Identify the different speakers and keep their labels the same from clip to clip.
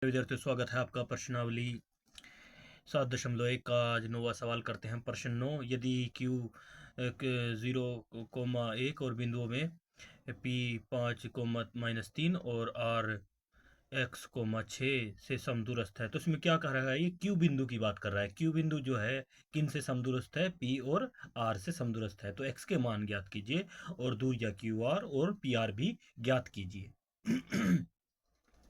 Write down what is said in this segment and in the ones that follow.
Speaker 1: विद्यार्थियों, स्वागत है आपका प्रश्नावली 7.1 का आज 9वां सवाल करते हैं। प्रश्न 9, यदि Q 0,1 और बिंदुओं में P 5, -3 और R x, 6 से समदूरस्थ है, तो इसमें क्या कह रहा है? ये Q बिंदु की बात कर रहा है। Q बिंदु जो है किन से समदूरस्थ है? P और R से समदूरस्थ है। तो x के मान ज्ञात कीजिए और दूरियां QR और PR भी ज्ञात कीजिए।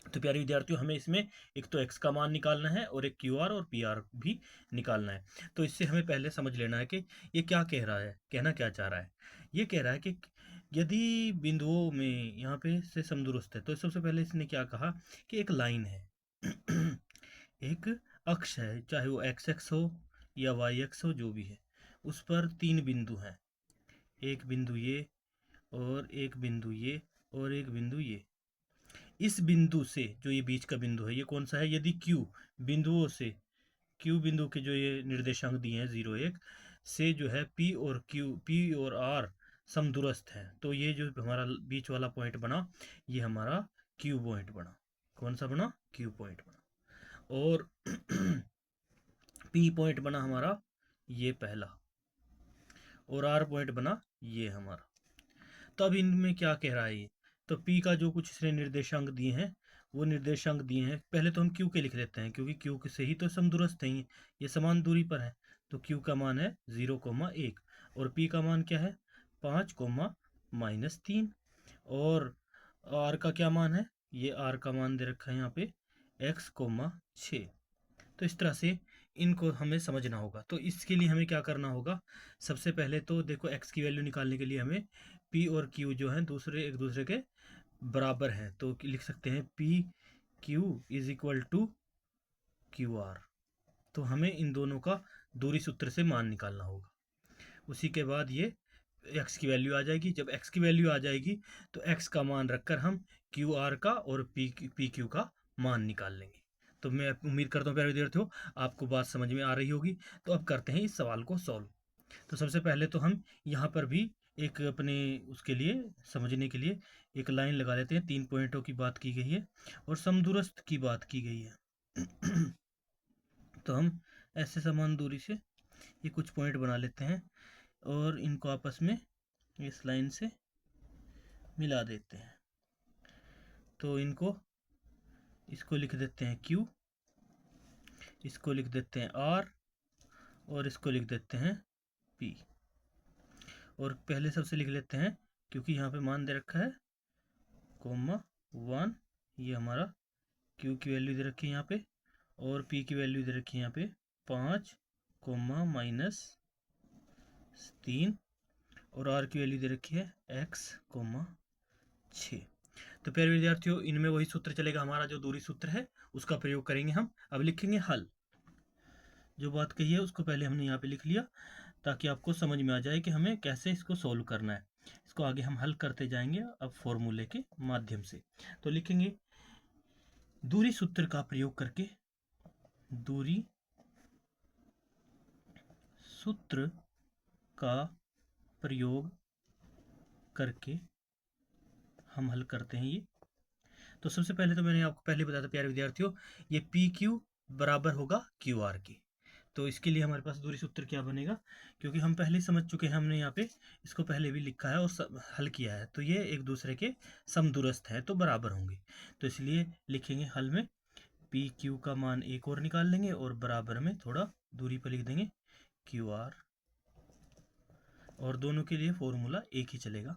Speaker 1: तो प्यारे विद्यार्थियों, हमें इसमें एक तो x का मान निकालना है और एक QR और PR भी निकालना है। तो इससे हमें पहले समझ लेना है कि ये क्या कह रहा है, कहना क्या चाह रहा है। ये कह रहा है कि यदि बिंदुओं में यहाँ पे से समदूरस्थ है, तो सबसे पहले इसने क्या कहा कि एक लाइन है। एक अक्ष है, चाहे वो एक्स एक्स हो या वाई एक्स हो, जो भी है, उस पर 3 बिंदु हैं। एक बिंदु ये और एक बिंदु ये और एक बिंदु ये। इस बिंदु से जो ये बीच का बिंदु है, ये कौन सा है? यदि Q बिंदुओं से, Q बिंदु के जो ये निर्देशांक दिए हैं 0, 1 से जो है P और R समदूरस्थ है, तो ये जो हमारा बीच वाला पॉइंट बना, ये हमारा Q पॉइंट बना। कौन सा बना? Q पॉइंट बना। और P पॉइंट बना हमारा ये पहला, और R पॉइंट बना ये हमारा। तो अब इनमें क्या कह रहा है ये? तो P का जो कुछ इसने निर्देशांक दिए हैं, वो निर्देशांक दिए हैं। पहले तो हम Q के लिख लेते हैं, क्योंकि Q से ही तो समदूरस्थ हैं, ये समान दूरी पर है। तो Q का मान है 0,1 और P का मान क्या है? 5, -3। और R का क्या मान है? ये R का मान दे रखा है यहाँ पे x, 6। तो इस तरह से इनको हमें समझना होगा। तो इसके लिए हमें क्या करना होगा? सबसे पहले तो देखो, x की वैल्यू निकालने के लिए हमें P और Q जो हैं एक दूसरे के बराबर हैं, तो लिख सकते हैं PQ = QR। तो हमें इन दोनों का दूरी सूत्र से मान निकालना होगा। उसी के बाद ये x की वैल्यू आ जाएगी। जब x की वैल्यू आ जाएगी तो x का मान रखकर हम QR का और PQ का मान निकाल लेंगे। तो मैं उम्मीद करता हूँ प्यारे विद्यार्थियों, आपको बात समझ में आ रही होगी। तो अब करते हैं इस सवाल को सॉल्व। तो सबसे पहले तो हम यहाँ पर भी एक अपने उसके लिए समझने के लिए एक लाइन लगा लेते हैं। 3 पॉइंटों की बात की गई है और समदूरस्थ की बात की गई है। तो हम ऐसे समान दूरी से ये कुछ पॉइंट बना लेते हैं और इनको आपस में इस लाइन से मिला देते हैं। तो इसको लिख देते हैं Q, इसको लिख देते हैं R और इसको लिख देते हैं P। और पहले सबसे लिख लेते हैं, क्योंकि यहाँ पे मान दे रखा है 1। ये हमारा Q की वैल्यू दे रखी है यहाँ पे, और P की वैल्यू दे रखी है यहाँ पे 5, -3, और R की वैल्यू दे रखी है x, 6। तो प्यारे विद्यार्थियों, इनमें वही सूत्र चलेगा, हमारा जो दूरी सूत्र है उसका प्रयोग करेंगे हम। अब लिखेंगे हल। जो बात कही है उसको पहले हमने यहाँ पे लिख लिया, ताकि आपको समझ में आ जाए कि हमें कैसे इसको सोल्व करना है। इसको आगे हम हल करते जाएंगे अब फॉर्मूले के माध्यम से। तो लिखेंगे दूरी सूत्र का प्रयोग करके, दूरी सूत्र का प्रयोग करके हम हल करते हैं ये। तो सबसे पहले तो मैंने आपको पहले बताया था प्यारे विद्यार्थियों, ये PQ बराबर होगा QR के। तो इसके लिए हमारे पास दूरी सूत्र क्या बनेगा? क्योंकि हम पहले ही समझ चुके हैं, हमने यहाँ पे इसको पहले भी लिखा है और हल किया है, तो ये एक दूसरे के समदूरस्थ है, तो बराबर होंगे। तो इसलिए लिखेंगे हल में PQ का मान एक और निकाल लेंगे और बराबर में थोड़ा दूरी पर लिख देंगे QR। और दोनों के लिए फॉर्मूला एक ही चलेगा।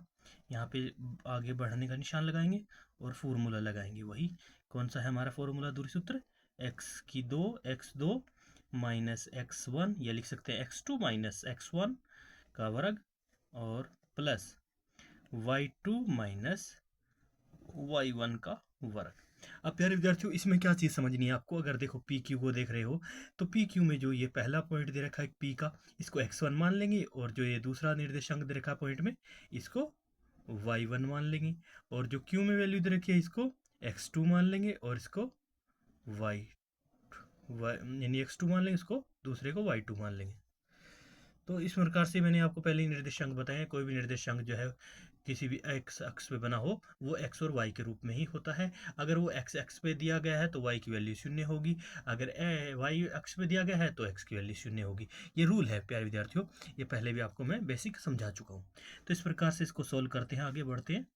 Speaker 1: यहाँ पे आगे बढ़ने का निशान लगाएंगे और फॉर्मूला लगाएंगे। वही कौन सा है हमारा फॉर्मूला, दूरी सूत्र? x2 -x1, या लिख सकते हैं x2 - x1 का वर्ग, और प्लस y2 y1 का वर्ग। अब प्यारे विद्यार्थियों, इसमें क्या चीज़ समझनी है आपको? अगर देखो PQ को देख रहे हो, तो PQ में जो ये पहला पॉइंट दे रखा है P का, इसको x1 मान लेंगे, और जो ये दूसरा निर्देशांक दे रखा है पॉइंट में, इसको y1 मान लेंगे, और जो Q में वैल्यू दे रखी है इसको x2 मान लेंगे, और इसको यानी x2 मान लेंगे, इसको दूसरे को y2 मान लेंगे। तो इस प्रकार से मैंने आपको पहले ही निर्देशांक बताए हैं। कोई भी निर्देशांक जो है किसी भी एक्स अक्ष पे बना हो वो एक्स और वाई के रूप में ही होता है। अगर वो एक्स एक्स पे दिया गया है तो वाई की वैल्यू शून्य होगी, अगर वाई अक्ष पे दिया गया है तो एक्स की वैल्यू शून्य होगी। ये रूल है प्यारे विद्यार्थियों, ये पहले भी आपको मैं बेसिक समझा चुका हूँ। तो इस प्रकार से इसको सोल्व करते हैं, आगे बढ़ते हैं।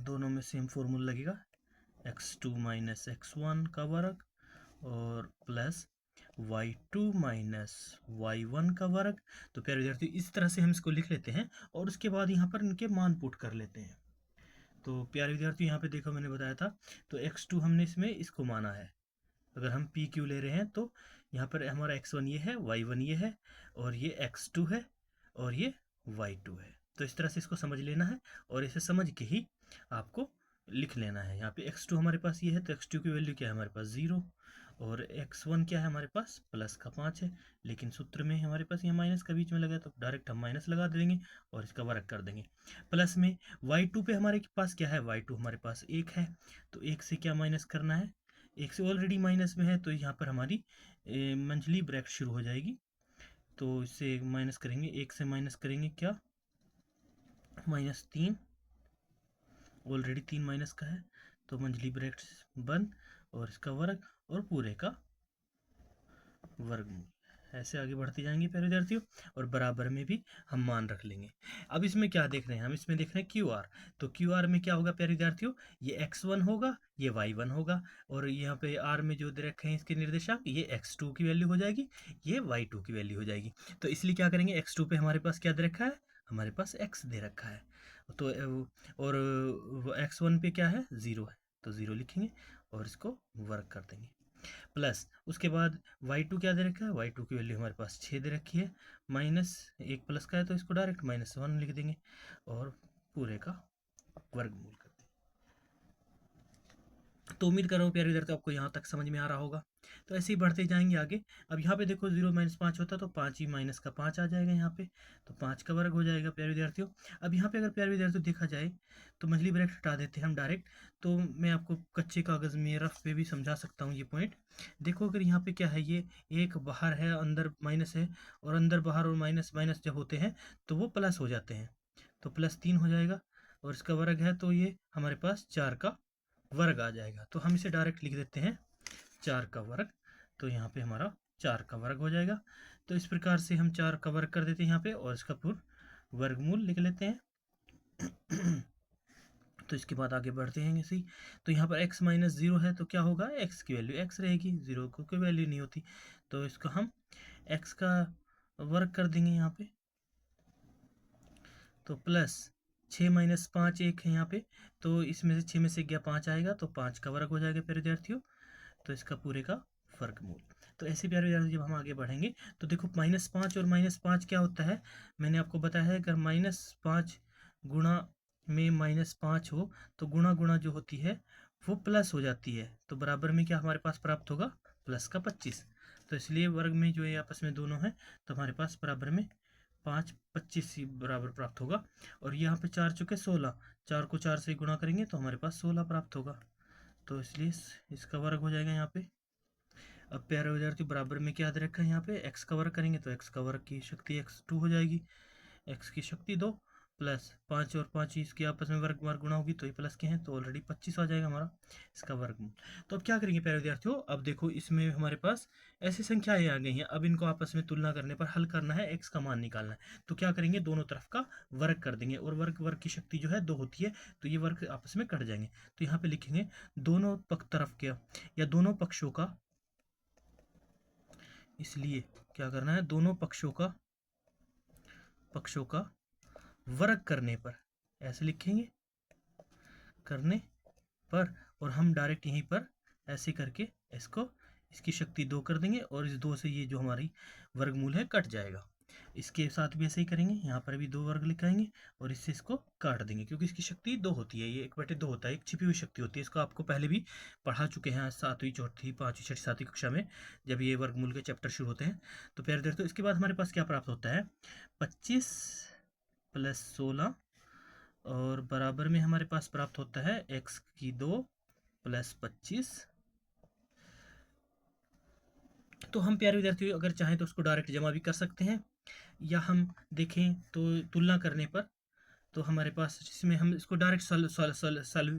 Speaker 1: दोनों में सेम फॉर्मूला लगेगा, x2 माइनस x1 का वर्ग और प्लस y2 माइनस y1 का वर्ग। तो प्यारे विद्यार्थियों इस तरह से हम इसको लिख लेते हैं और उसके बाद यहाँ पर इनके मान पुट कर लेते हैं। तो प्यारे विद्यार्थियों यहाँ पे देखो मैंने बताया था, तो x2 हमने इसमें इसको माना है। अगर हम पी क्यू ले रहे हैं तो यहाँ पर हमारा x1 ये है, y1 ये है और ये x2 है और ये y2 है। तो इस तरह से इसको समझ लेना है और इसे समझ के ही आपको लिख लेना है। यहाँ पे x2 हमारे पास ये है तो x2 की वैल्यू क्या है हमारे पास 0 और x1 क्या है हमारे पास प्लस का 5 है, लेकिन सूत्र में हमारे पास ये माइनस का बीच में लगा है तो डायरेक्ट हम माइनस लगा देंगे और इसका वर्ग कर देंगे। प्लस में y2 पे हमारे पास क्या है, y2 हमारे पास 1 है, तो 1 से क्या माइनस करना है, 1 से ऑलरेडी माइनस में है तो यहाँ पर हमारी मंथली ब्रैकेट शुरू हो जाएगी। तो इससे माइनस करेंगे, 1 से माइनस करेंगे क्या, -3, ऑलरेडी 3 माइनस का है तो मंथली ब्रैकेट बंद और इसका वर्ग और पूरे का वर्गमूल। ऐसे आगे बढ़ते जाएंगे प्यारे विद्यार्थियों और बराबर में भी हम मान रख लेंगे। अब इसमें क्या देख रहे हैं हम, इसमें देख रहे हैं क्यू आर। तो क्यू आर में क्या होगा प्यारे विद्यार्थियों, ये x1 होगा, ये y1 होगा और यहाँ पे आर में जो दे रखे हैं इसके निर्देशांक, ये x2 की वैल्यू हो जाएगी, ये y2 की वैल्यू हो जाएगी। तो इसलिए क्या करेंगे, x2 पे हमारे पास क्या दे रखा है, हमारे पास x दे रखा है, तो और x1 पे क्या है 0 है तो 0 लिखेंगे और इसको वर्ग कर देंगे। प्लस उसके बाद y2 क्या दे रखा है, y2 की वैल्यू हमारे पास 6 दे रखी है, माइनस एक प्लस का है तो इसको डायरेक्ट -1 लिख देंगे और पूरे का वर्गमूल कर देंगे। तो उम्मीद कर रहा हूँ प्यारे विद्यार्थियों आपको यहाँ तक समझ में आ रहा होगा। तो ऐसे ही बढ़ते जाएंगे आगे। अब यहाँ पे देखो 0 - 5 होता तो 5 ही माइनस का 5 आ जाएगा यहाँ पे, तो 5 का वर्ग हो जाएगा प्यारे विद्यार्थियों। अब यहाँ पे अगर प्यारे विद्यार्थियों देखा जाए तो मंथली ब्रैकेट हटा देते हैं हम डायरेक्ट। तो मैं आपको कच्चे कागज़ में रफ पे भी समझा सकता हूँ ये पॉइंट। देखो अगर यहाँ पे क्या है, ये एक बाहर है अंदर माइनस है और अंदर बाहर और माइनस माइनस जब होते हैं तो वो प्लस हो जाते हैं, तो +3 हो जाएगा और इसका वर्ग है तो ये हमारे पास 4 का वर्ग आ जाएगा। तो हम इसे डायरेक्ट लिख देते हैं 4 का वर्ग, तो यहाँ पे हमारा 4 का वर्ग हो जाएगा। तो इस प्रकार से हम 4 का वर्ग कर देते हैं यहाँ पे और इसका पूर्ण वर्गमूल लिख लेते हैं। तो इसके बाद आगे बढ़ते हैं ऐसे ही। तो यहाँ पर x - 0 है तो क्या होगा, x की वैल्यू x रहेगी, 0 को कोई वैल्यू नहीं होती, तो इसका हम x का वर्ग कर देंगे यहाँ पे। तो प्लस 6 - 5 1 है यहाँ पे, तो इसमें से 6 में से गया 5 आएगा तो 5 का वर्ग हो जाएगा प्यारे विद्यार्थियों, तो इसका पूरे का वर्गमूल। तो ऐसे प्यारे विद्यार्थियों जब हम आगे बढ़ेंगे तो देखो -5 और -5 क्या होता है, मैंने आपको बताया है अगर -5 गुणा में -5 हो तो गुणा गुणा जो होती है वो प्लस हो जाती है, तो बराबर में क्या हमारे पास प्राप्त होगा, प्लस का 25। तो इसलिए वर्ग में जो है आपस में दोनों है तो हमारे पास बराबर में 5 25 ही बराबर प्राप्त होगा। और यहाँ पे 4 चुके 16, 4 को 4 से गुणा करेंगे तो हमारे पास 16 प्राप्त होगा, तो इसलिए इसका वर्ग हो जाएगा यहाँ पे। अब प्यारे विद्यार्थियों बराबर में क्या दे रखा है यहाँ पे, x का वर्ग करेंगे तो x का वर्ग की शक्ति x2 हो जाएगी, x की शक्ति 2 प्लस 5 और 5 इसके आपस में वर्ग वर्ग गुणा होगी तो ये प्लस के हैं तो ऑलरेडी 25 आ जाएगा हमारा इसका वर्गमूल। तो अब क्या करेंगे प्यारे विद्यार्थियों, अब देखो इसमें हमारे पास ऐसी संख्याएं आ गई हैं, अब इनको आपस में तुलना करने पर हल करना है, x का मान निकालना है। तो क्या करेंगे, दोनों तरफ का वर्ग कर देंगे और वर्ग वर्ग की शक्ति जो है 2 होती है तो ये वर्ग आपस में कट जाएंगे। तो यहाँ पे लिखेंगे दोनों तरफ के या दोनों पक्षों का, इसलिए क्या करना है, दोनों पक्षों का वर्ग करने पर, ऐसे लिखेंगे करने पर, और हम डायरेक्ट यहीं पर ऐसे करके इसको इसकी शक्ति 2 कर देंगे और इस 2 से ये जो हमारी वर्गमूल है कट जाएगा। इसके साथ भी ऐसे ही करेंगे, यहाँ पर भी 2 वर्ग लिखाएंगे और इससे इसको काट देंगे क्योंकि इसकी शक्ति 2 होती है, ये 1/2 होता है, एक छिपी हुई शक्ति होती है। इसको आपको पहले भी पढ़ा चुके हैं 7वीं 4वीं 5वीं 6वीं 7वीं कक्षा में जब ये वर्गमूल के चैप्टर शुरू होते हैं। तो प्यारे दोस्तों इसके बाद हमारे पास क्या प्राप्त होता है, 25 + 16 और बराबर में हमारे पास प्राप्त होता है x की 2 + 25। तो हम प्यारे विद्यार्थियों अगर चाहें तो उसको डायरेक्ट जमा भी कर सकते हैं या हम देखें तो तुलना करने पर तो हमारे पास, जिसमें हम इसको डायरेक्ट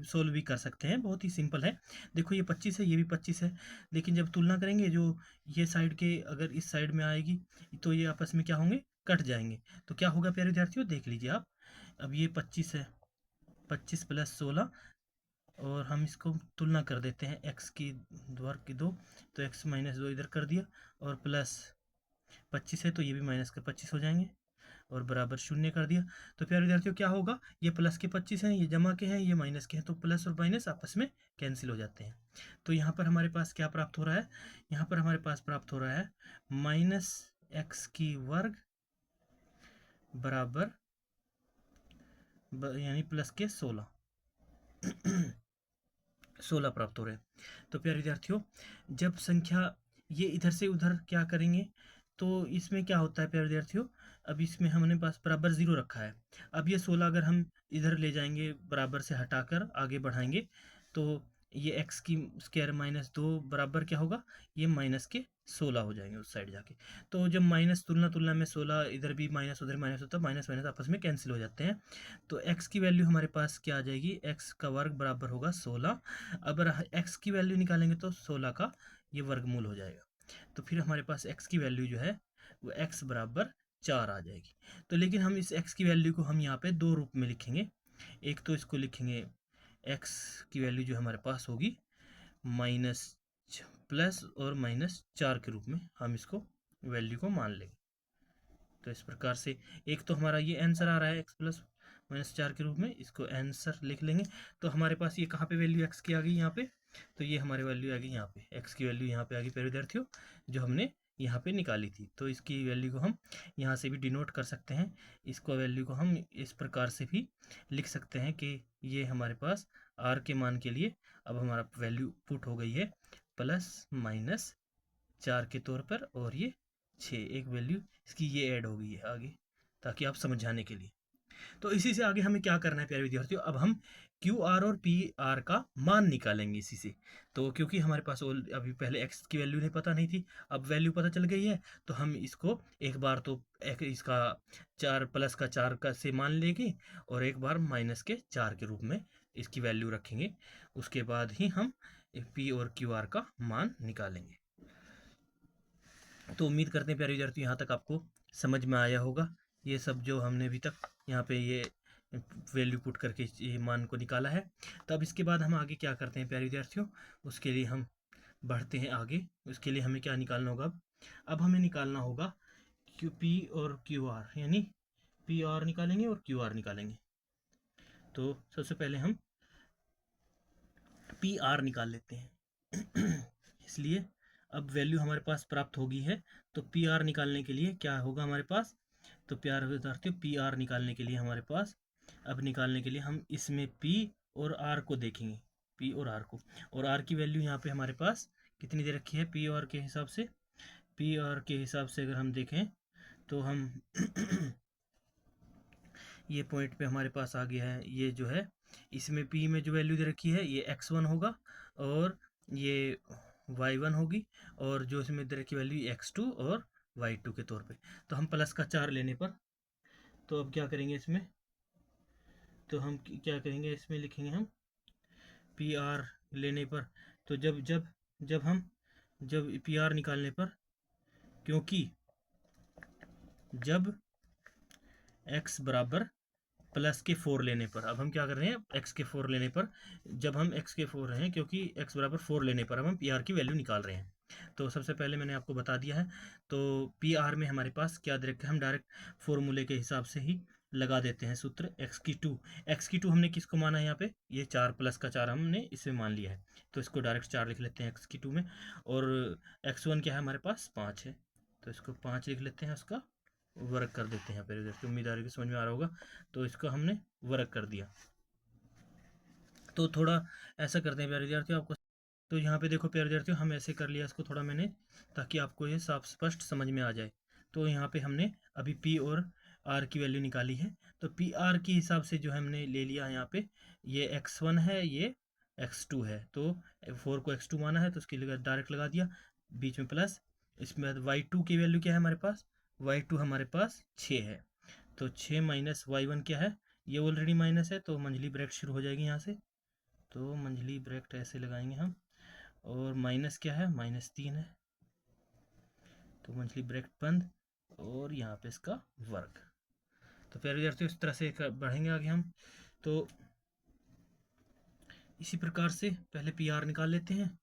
Speaker 1: सॉल्व भी कर सकते हैं, बहुत ही सिंपल है। देखो ये 25 है, ये भी 25 है, लेकिन जब तुलना करेंगे जो ये साइड के अगर इस साइड में आएगी तो ये आपस में क्या होंगे, कट जाएंगे। तो क्या होगा प्यारे विद्यार्थियों, देख लीजिए आप। अब ये 25 है, 25 प्लस 16, और हम इसको तुलना कर देते हैं एक्स की वर्ग की 2, तो एक्स माइनस 2 इधर कर दिया, और प्लस 25 है तो ये भी माइनस के 25 हो जाएंगे, और बराबर शून्य कर दिया। तो प्यारे विद्यार्थियों क्या होगा, ये प्लस के 25 हैं, ये जमा के हैं, ये माइनस के हैं, तो प्लस और माइनस आपस में कैंसिल हो जाते हैं। तो यहाँ पर हमारे पास क्या प्राप्त हो रहा है, यहाँ पर हमारे पास प्राप्त हो रहा है माइनस एक्स की वर्ग बराबर यानी प्लस के 16 16 प्राप्त हो रहे हैं। तो प्यारे विद्यार्थियों, जब संख्या ये इधर से उधर क्या करेंगे तो इसमें क्या होता है प्यारे विद्यार्थियों, अब इसमें हमने पास बराबर 0 रखा है। अब ये 16 अगर हम इधर ले जाएंगे, बराबर से हटाकर आगे बढ़ाएंगे, तो ये एक्स की स्क्वायर माइनस 2 बराबर क्या होगा, ये माइनस के 16 हो जाएंगे उस साइड जाके। तो जब माइनस तुलना तुलना में 16 इधर भी माइनस उधर माइनस होता है, माइनस माइनस आपस में कैंसिल हो जाते हैं। तो x की वैल्यू हमारे पास क्या आ जाएगी, x का वर्ग बराबर होगा 16। अगर x की वैल्यू निकालेंगे तो 16 का ये वर्गमूल हो जाएगा। तो फिर हमारे पास x की वैल्यू जो है वो x बराबर 4 आ जाएगी। तो लेकिन हम इस x की वैल्यू को हम यहाँ पे दो रूप में लिखेंगे। एक तो इसको लिखेंगे x की वैल्यू जो हमारे पास होगी माइनस प्लस और माइनस 4 के रूप में हम इसको वैल्यू को मान लेंगे। तो इस प्रकार से एक तो हमारा ये आंसर आ रहा है x प्लस माइनस 4 के रूप में, इसको आंसर लिख लेंगे। तो हमारे पास ये कहाँ पे वैल्यू x की आ गई यहाँ पे, तो ये हमारी वैल्यू आ गई यहाँ पे, x की वैल्यू यहाँ पे आ गई प्यारे विद्यार्थियों, जो हमने यहाँ पे निकाली थी। तो इसकी वैल्यू को हम यहाँ से भी डिनोट कर सकते हैं। इसको वैल्यू को हम इस प्रकार से भी लिख सकते हैं कि ये हमारे पास r के मान के लिए अब हमारा वैल्यू पुट हो गई है प्लस माइनस 4 के तौर पर, और ये 6 एक वैल्यू इसकी ये ऐड हो गई है आगे, ताकि आप समझाने के लिए। तो इसी से आगे हमें क्या करना है प्यारे विद्यार्थियों, अब हम क्यू आर और पी आर का मान निकालेंगे इसी से। तो क्योंकि हमारे पास अभी पहले एक्स की वैल्यू नहीं पता नहीं थी, अब वैल्यू पता चल गई है, तो हम इसको एक बार तो इसका 4 प्लस का 4 का से मान लेंगे, और एक बार माइनस के 4 के रूप में इसकी वैल्यू रखेंगे। उसके बाद ही हम पी और क्यू आर का मान निकालेंगे। तो उम्मीद करते हैं प्यारे विद्यार्थी यहाँ तक आपको समझ में आया होगा, ये सब जो हमने अभी तक यहाँ पे ये वैल्यू पुट करके ये मान को निकाला है। तो अब इसके बाद हम आगे क्या करते हैं प्यारे विद्यार्थियों, उसके लिए हम बढ़ते हैं आगे। उसके लिए हमें क्या निकालना होगा, अब हमें निकालना होगा क्यू पी और क्यू आर, यानी पी आर निकालेंगे और क्यू आर निकालेंगे। तो सबसे पहले हम पी आर निकाल लेते हैं इसलिए अब वैल्यू हमारे पास प्राप्त होगी है, तो पी आर निकालने के लिए क्या होगा हमारे पास, तो प्यारे विद्यार्थियों पी आर निकालने के लिए हमारे पास, अब निकालने के लिए हम इसमें पी और आर को देखेंगे, पी और आर को, और आर की वैल्यू यहाँ पे हमारे पास कितनी दे रखी है पी आर के हिसाब से। पी आर के हिसाब से अगर हम देखें तो हम ये पॉइंट पे हमारे पास आ गया है, ये जो है इसमें p में जो वैल्यू दे रखी है ये x1 होगा, और ये y1 होगी, और जो इसमें दे रखी वैल्यू x2 और y2 के तौर पे। तो हम प्लस का 4 लेने पर, तो अब क्या करेंगे इसमें, तो हम क्या करेंगे इसमें लिखेंगे हम पी आर लेने पर, तो जब पी आर निकालने पर, क्योंकि जब x बराबर प्लस के 4 लेने पर, अब हम क्या कर रहे हैं x के 4 लेने पर, जब हम x के 4 हैं क्योंकि x बराबर 4 लेने पर अब हम पी आर की वैल्यू निकाल रहे हैं। तो सबसे पहले मैंने आपको बता दिया है, तो पी आर में हमारे पास क्या दे रखा है, हम डायरेक्ट फॉर्मूले के हिसाब से ही लगा देते हैं सूत्र, एक्स की टू हमने किसको माना है यहाँ पे, ये 4 प्लस का 4 हमने इसमें मान लिया है, तो इसको डायरेक्ट 4 लिख लेते हैं एक्स की टू में। और x1 क्या है हमारे पास 5 है, तो इसको 5 लिख लेते हैं, उसका वर्क कर देते हैं। फिर इधर उम्मीद आ रही है समझ में आ रहा होगा, तो इसको हमने वर्क कर दिया। तो थोड़ा ऐसा करते हैं प्यारे विद्यार्थियों आपको, तो यहाँ पे देखो प्यारे विद्यार्थियों हम ऐसे कर लिया इसको थोड़ा मैंने, ताकि आपको ये साफ स्पष्ट समझ में आ जाए। तो यहाँ पे हमने अभी पी और आर की वैल्यू निकाली है, तो पी आर के हिसाब से जो हमने ले लिया यहाँ पे, ये x1 है, ये x2 है, तो 4 को x2 माना है तो उसके लिए डायरेक्ट लगा दिया, बीच में प्लस, इसमें y2 की वैल्यू क्या है हमारे पास y2 हमारे पास 6 है, तो 6 माइनस y1 क्या है, ये ऑलरेडी माइनस है, तो मंझली ब्रैकेट शुरू हो जाएगी यहाँ से। तो मंझली ब्रैकेट ऐसे लगाएंगे हम, और माइनस क्या है, -3 है, तो मंझली ब्रैकेट बंद, और यहाँ पे इसका वर्ग। तो प्यारे विद्यार्थियों इस तरह से बढ़ेंगे आगे हम। तो इसी प्रकार से पहले पी आर निकाल लेते हैं।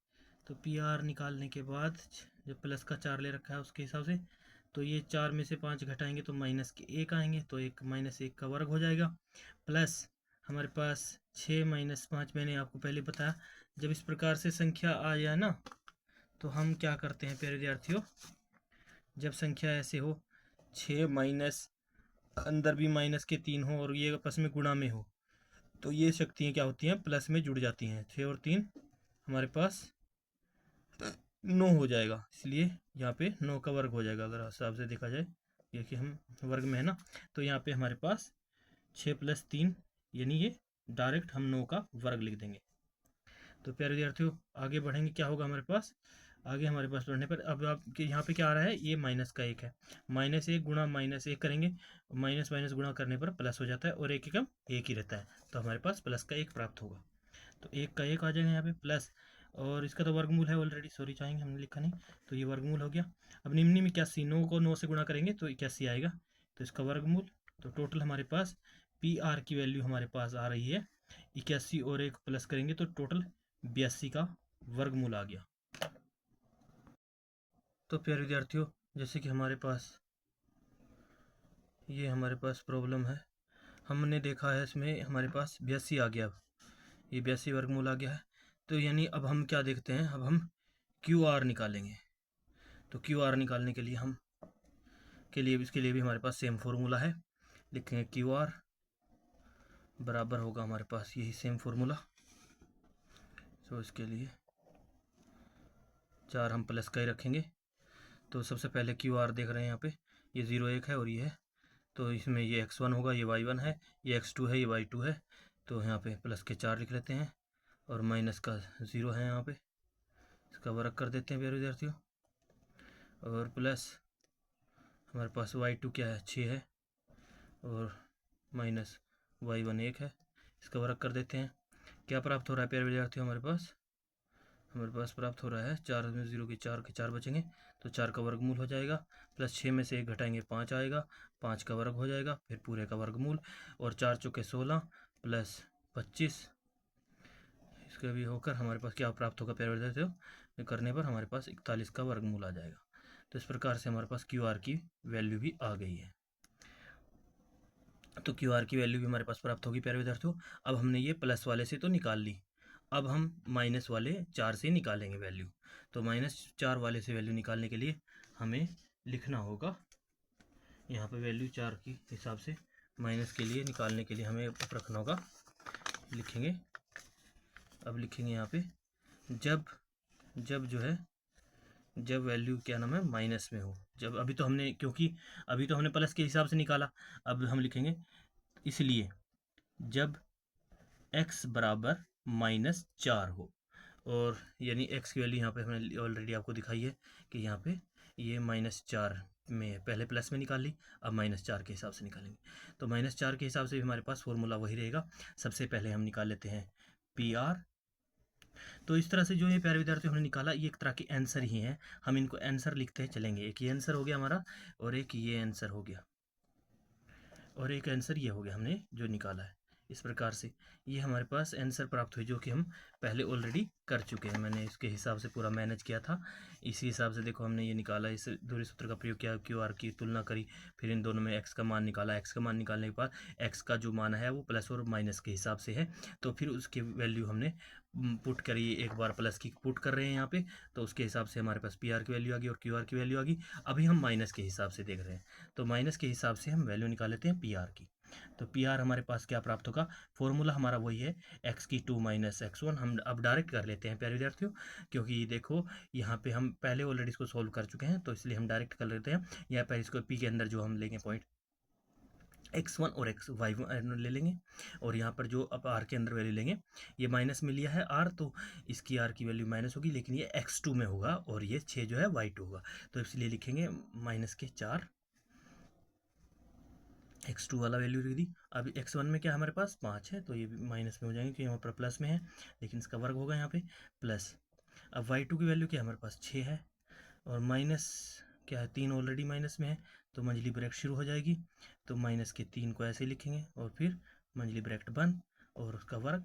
Speaker 1: तो पी आर निकालने के बाद जब प्लस का 4 ले रखा है उसके हिसाब से, तो ये 4 में से 5 घटाएंगे तो माइनस के 1 आएंगे, तो एक -1 का वर्ग हो जाएगा, प्लस हमारे पास 6 - 5, मैंने आपको पहले बताया जब इस प्रकार से संख्या आ जाए ना, तो हम क्या करते हैं प्यारे विद्यार्थियों, जब संख्या ऐसे हो 6 माइनस अंदर भी माइनस के 3 हो और ये आपस में गुणा में हो, तो ये शक्तियाँ क्या होती हैं, प्लस में जुड़ जाती हैं। 6 और 3 हमारे पास 9 हो जाएगा, इसलिए यहाँ पे 9 का वर्ग हो जाएगा। अगर हिसाब से देखा जाए, ये कि हम वर्ग में है ना, तो यहाँ पे हमारे पास 6 + 3 यानी ये डायरेक्ट हम 9 का वर्ग लिख देंगे। तो प्यारे विद्यार्थियों आगे बढ़ेंगे, क्या होगा हमारे पास, आगे हमारे पास बढ़ने पर अब आपके यहाँ पे क्या आ रहा है, ये माइनस का 1 है, -1 गुणा -1 करेंगे, माइनस माइनस गुणा करने पर प्लस हो जाता है, और 1 एकम 1 ही रहता है, तो हमारे पास प्लस का 1 प्राप्त होगा। तो 1 का 1 आ जाएगा यहाँ पे प्लस, और इसका तो वर्गमूल है ऑलरेडी, सॉरी चाहेंगे हमने लिखा नहीं, तो ये वर्गमूल हो गया। अब निम्न में 81, 9 को 9 से गुणा करेंगे तो 81 आएगा, तो इसका वर्गमूल। तो टोटल हमारे पास पी आर की वैल्यू हमारे पास आ रही है 81, और 1 प्लस करेंगे तो टोटल 82 का वर्गमूल आ गया। तो प्यारे विद्यार्थियों जैसे कि हमारे पास ये हमारे पास प्रॉब्लम है, हमने देखा है इसमें हमारे पास 82 आ गया, ये 82 वर्गमूल आ गया है। तो यानी अब हम क्या देखते हैं, अब हम क्यू आर निकालेंगे। तो क्यू आर निकालने के लिए हम इसके लिए भी हमारे पास सेम फॉर्मूला है, लिखेंगे क्यू आर बराबर होगा हमारे पास यही सेम फॉर्मूला। तो इसके लिए 4 हम प्लस का ही रखेंगे। तो सबसे पहले क्यू आर देख रहे हैं यहाँ पे, ये 0 1 है और ये है, तो इसमें ये x1 होगा, ये y1 है, ये x2 है, ये y2 है, तो यहाँ पे प्लस के 4 लिख लेते हैं, और माइनस का 0 है यहाँ पे, इसका वर्ग कर देते हैं प्यारे विद्यार्थियों, और प्लस हमारे पास y2 क्या है, 6 है, और माइनस y1 1 है, इसका वर्ग कर देते हैं। क्या प्राप्त हो रहा है प्यारे विद्यार्थियों, हमारे पास प्राप्त हो रहा है 4 में 0 के 4 बचेंगे, तो 4 का वर्गमूल हो जाएगा, प्लस 6 में से 1 घटाएंगे 5 आएगा, 5 का वर्ग हो जाएगा, फिर पूरे का वर्गमूल, और 4 चौके 16 प्लस 25, इसका भी होकर हमारे पास क्या प्राप्त होगा प्यारे विद्यार्थियों, करने पर हमारे पास 41 का वर्गमूल आ जाएगा। तो इस प्रकार से हमारे पास क्यू आर की वैल्यू भी आ गई है। तो क्यू आर की वैल्यू भी हमारे पास प्राप्त होगी प्यारे विद्यार्थियों। अब हमने ये प्लस वाले से तो निकाल ली, अब हम माइनस वाले 4 से निकालेंगे वैल्यू। तो -4 वाले से वैल्यू निकालने के लिए हमें लिखना होगा यहाँ पे वैल्यू 4 के हिसाब से, माइनस के लिए निकालने के लिए हमें रखना होगा, लिखेंगे। अब लिखेंगे यहाँ पे जब वैल्यू क्या नाम है माइनस में हो, जब अभी तो हमने क्योंकि अभी तो हमने प्लस के हिसाब से निकाला, अब हम लिखेंगे इसलिए जब x बराबर -4 हो, और यानी x की वैल्यू यहाँ पे हमने ऑलरेडी आपको दिखाई है कि यहाँ पे ये -4 में पहले प्लस में निकाल ली, अब -4 के हिसाब से निकालेंगे। तो -4 के हिसाब से भी हमारे पास फॉर्मूला वही रहेगा। सबसे पहले हम निकाल लेते हैं पी आर। तो इस तरह से जो ये प्यारे विद्यार्थी हमने निकाला, ये एक तरह के आंसर ही हैं, हम इनको आंसर लिखते हैं चलेंगे। एक ये आंसर हो गया हमारा, और एक ये आंसर हो गया, और एक आंसर ये हो गया हमने जो निकाला है। इस प्रकार से ये हमारे पास आंसर प्राप्त हुई, जो कि हम पहले ऑलरेडी कर चुके हैं, मैंने इसके हिसाब से पूरा मैनेज किया था। इसी हिसाब से देखो हमने ये निकाला, इस दूरी सूत्र का प्रयोग किया, क्यू आर की तुलना करी, फिर इन दोनों में एक्स का मान निकाला। एक्स का मान निकालने के बाद एक्स का जो मान है वो प्लस और माइनस के हिसाब से है, तो फिर उसकी वैल्यू हमने पुट करी, एक बार प्लस की पुट कर रहे हैं यहाँ पे, तो उसके हिसाब से हमारे पास पी आर की वैल्यू आ गई और क्यू आर की वैल्यू आ गई। अभी हम माइनस के हिसाब से देख रहे हैं, तो माइनस के हिसाब से हम वैल्यू निकाल लेते हैं पी आर की। तो पी आर हमारे पास क्या प्राप्त होगा, फॉर्मूला हमारा वही है x की 2 - x1। हम अब डायरेक्ट कर लेते हैं प्यारे विद्यार्थियों, क्योंकि देखो यहाँ पे हम पहले ऑलरेडी इसको सोल्व कर चुके हैं, तो इसलिए हम डायरेक्ट कर लेते हैं। यहाँ पर इसको पी के अंदर जो हम लेंगे पॉइंट x1 और y1 ले लेंगे, और यहाँ पर जो अब r के अंदर वैल्यू लेंगे, ये माइनस में लिया है r, तो इसकी r की वैल्यू माइनस होगी, लेकिन ये x2 में होगा और ये 6 जो है y2 होगा, तो इसलिए लिखेंगे -4 x2 वाला वैल्यू लिख दी। अब x1 में क्या है हमारे पास 5 है, तो ये भी माइनस में हो जाएंगे क्योंकि यहाँ पर प्लस में है, लेकिन इसका वर्ग होगा यहाँ पे प्लस। अब y2 की वैल्यू क्या है हमारे पास 6 है, और माइनस क्या है 3 ऑलरेडी माइनस में है, तो मंझली ब्रैकेट शुरू हो जाएगी। तो माइनस के 3 को ऐसे लिखेंगे और फिर मंझली ब्रैकेट बंद और उसका वर्ग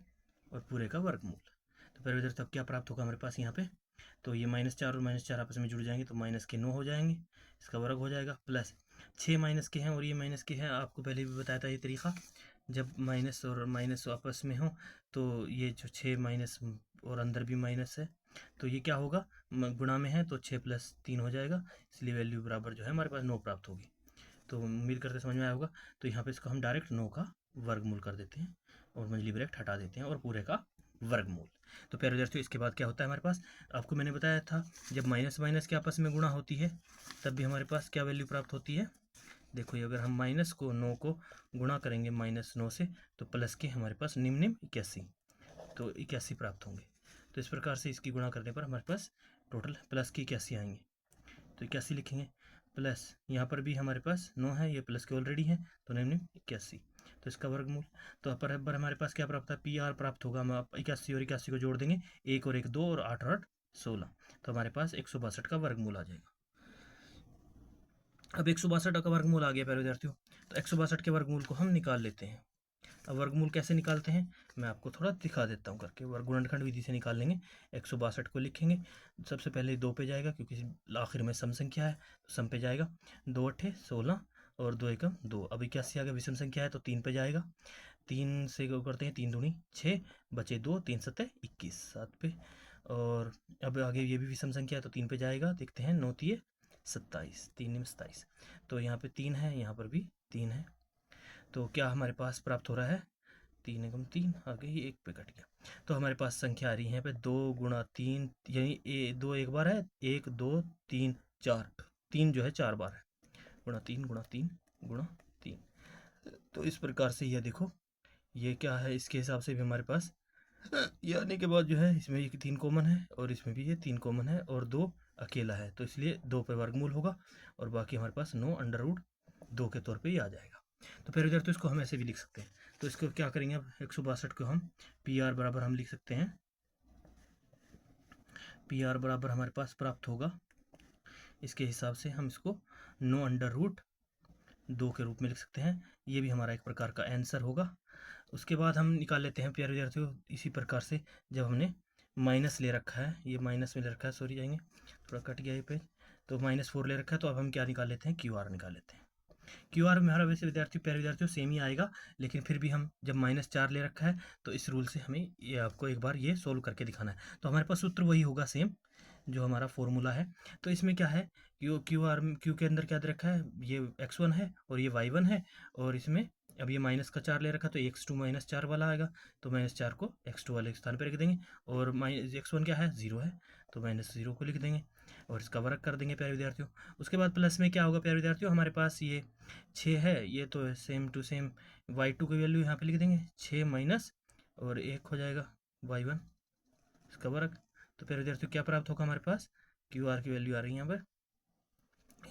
Speaker 1: और पूरे का वर्गमूल। तो पहले इधर तक क्या प्राप्त होगा हमारे पास यहाँ पे, तो ये -4 और -4 आपस में जुड़ जाएंगे तो माइनस के 9 हो जाएंगे, इसका वर्ग हो जाएगा प्लस 6 माइनस के हैं और ये माइनस के हैं। आपको पहले भी बताया था ये तरीका, जब माइनस और माइनस आपस में हो तो ये जो 6 माइनस और अंदर भी माइनस है तो ये क्या होगा, गुणा में है तो 6 + 3 हो जाएगा, इसलिए वैल्यू बराबर जो है हमारे पास 9 प्राप्त होगी। तो उम्मीद करते समझ में आया होगा। तो यहाँ पे इसको हम डायरेक्ट 9 का वर्गमूल कर देते हैं और मंझली ब्रैकेट हटा देते हैं और पूरे का वर्गमूल। तो प्यारे विद्यार्थियों इसके बाद क्या होता है हमारे पास, आपको मैंने बताया था जब माइनस माइनस के आपस में गुणा होती है तब भी हमारे पास क्या वैल्यू प्राप्त होती है। देखो ये अगर हम माइनस को 9 को गुणा करेंगे -9 से तो प्लस के हमारे पास निम्न 81, तो 81 प्राप्त होंगे। तो इस प्रकार से इसकी गुणा करने पर हमारे पास टोटल प्लस की 81 आएंगे, तो 81 लिखेंगे प्लस यहाँ पर भी हमारे पास 9 है, ये प्लस के ऑलरेडी है तो निम्न 81, तो इसका वर्गमूल। तो पर हमारे पास क्या प्राप्त है, PR प्राप्त होगा। हम 81 और 81 को जोड़ देंगे, 1 और 1 2 और 8 और 8 16, तो हमारे पास 162 का वर्गमूल आ जाएगा। अब 162 का वर्गमूल आ गया प्यारे विद्यार्थियों, तो 162 के वर्गमूल को हम निकाल लेते हैं। अब वर्गमूल कैसे निकालते हैं मैं आपको थोड़ा दिखा देता हूँ करके। गुणनखंड विधि से निकाल लेंगे। 162 को लिखेंगे, सबसे पहले 2 पे जाएगा क्योंकि आखिर में सम संख्या है, तो सम पे जाएगा। 2 8 16 और 2 एकम 2। अब 81 आ गया, विषम संख्या है तो 3 पे जाएगा। 3 से करते हैं 3 दूनी 6, बचे 2, 3 7 21, 7 पे। और अब आगे ये भी विषम संख्या है तो 3 पे जाएगा। देखते हैं 9 3 27, 3 27, तो यहाँ पे 3 है, यहाँ पर भी 3 है। तो क्या हमारे पास प्राप्त हो रहा है, 3 एकम 3, आगे ही 1 पे कट गया। तो हमारे पास संख्या आ रही है यहाँ पे 2 × 3, यानी 2 एक बार है, 1 2 3 4, 3 जो है 4 बार है, गुणा 3 × 3 × 3। तो इस प्रकार से यह देखो ये क्या है, इसके हिसाब से भी हमारे पास ये आने के बाद जो है इसमें ये 3 कॉमन है और इसमें भी ये 3 कॉमन है और 2 अकेला है, तो इसलिए 2 पे वर्गमूल होगा और बाकी हमारे पास 9√2 के तौर पे ही आ जाएगा। तो फिर इधर तो इसको हम ऐसे भी लिख सकते हैं। तो इसको क्या करेंगे, अब 162 को हम PR बराबर हम लिख सकते हैं, PR बराबर हमारे पास प्राप्त होगा, इसके हिसाब से हम इसको 9√2 के रूप में लिख सकते हैं। ये भी हमारा एक प्रकार का आंसर होगा। उसके बाद हम निकाल लेते हैं प्यारे विद्यार्थियों इसी प्रकार से, जब हमने माइनस ले रखा है, ये माइनस में ले रखा है, सॉरी जाएंगे थोड़ा कट गया ये पेज, तो -4 ले रखा है, तो अब हम क्या निकाल लेते हैं, QR निकाल लेते हैं। QR में हमारा वैसे विद्यार्थियों प्यारे विद्यार्थियों सेम ही आएगा, लेकिन फिर भी हम जब -4 ले रखा है तो इस रूल से हमें ये आपको एक बार ये सोल्व करके दिखाना है। तो हमारे पास सूत्र वही होगा सेम जो हमारा फॉर्मूला है। तो इसमें क्या है, क्यू के अंदर क्या दे रखा है, ये x1 है और ये y1 है, और इसमें अब ये माइनस का 4 ले रखा तो x2 -4 वाला आएगा, तो -4 को x2 वाले स्थान पर रख देंगे, और x1 क्या है 0 है तो -0 को लिख देंगे और इसका वर्ग कर देंगे प्यारे विद्यार्थियों। उसके बाद प्लस में क्या होगा प्यारे विद्यार्थियों, हमारे पास ये 6 है, ये तो सेम टू सेम y2 की वैल्यू यहाँ पे लिख देंगे, 6 माइनस और 1 हो जाएगा y1, इसका वर्ग। तो प्यारे विद्यार्थियों क्या प्राप्त होगा हमारे पास, QR की वैल्यू आ रही है यहाँ पर,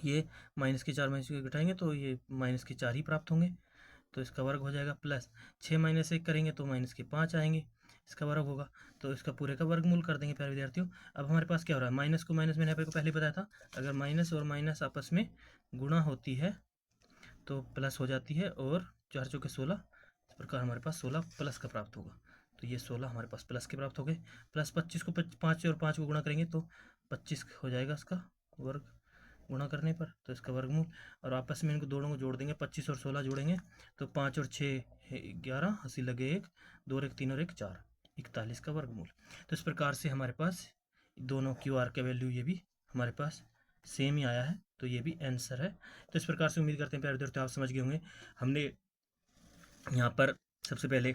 Speaker 1: ये -4 -4 घटाएंगे तो ये -4 ही प्राप्त होंगे, तो इसका वर्ग हो जाएगा प्लस 6 -1 करेंगे तो -5 आएंगे, इसका वर्ग होगा, तो इसका पूरे का वर्गमूल कर देंगे प्यारे विद्यार्थियों। अब हमारे पास क्या हो रहा है, माइनस को माइनस मैंने आपको पहले बताया था, अगर माइनस और माइनस आपस में गुणा होती है तो प्लस हो जाती है, और 4 चौके 16, इस प्रकार हमारे पास 16 प्लस का प्राप्त होगा, तो ये 16 हमारे पास प्लस के प्राप्त हो गए। प्लस 25 को 5 और 5 को गुणा करेंगे तो 25 हो जाएगा इसका वर्ग गुणा करने पर, तो इसका वर्गमूल, और आपस में इनको दोनों को जोड़ देंगे, 25 और 16 जोड़ेंगे तो 5 और 6 11, हंसी लगे 1, 2 और 1 3 और 1 4, 41 का वर्गमूल। तो इस प्रकार से हमारे पास दोनों QR का वैल्यू ये भी हमारे पास सेम ही आया है, तो ये भी आंसर है। तो इस प्रकार से उम्मीद करते हैं प्यारे विद्यार्थी आप समझ गए होंगे। हमने यहाँ पर सबसे पहले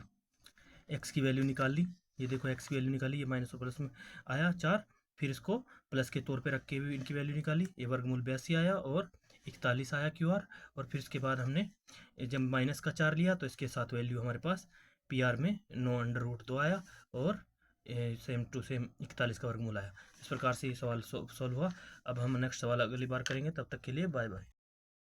Speaker 1: x की वैल्यू निकाल ली, ये देखो x की वैल्यू निकाली, ये माइनस और प्लस में आया 4, फिर इसको प्लस के तौर पे रख के भी इनकी वैल्यू निकाली, ये वर्गमूल 82 आया और 41 आया QR, और फिर इसके बाद हमने जब माइनस का 4 लिया तो इसके साथ वैल्यू हमारे पास PR में 9√2 आया और सेम टू सेम 41 का वर्गमूल आया। इस प्रकार से ये सवाल सॉल्व हुआ। अब हम नेक्स्ट सवाल अगली बार करेंगे, तब तक के लिए बाय बाय।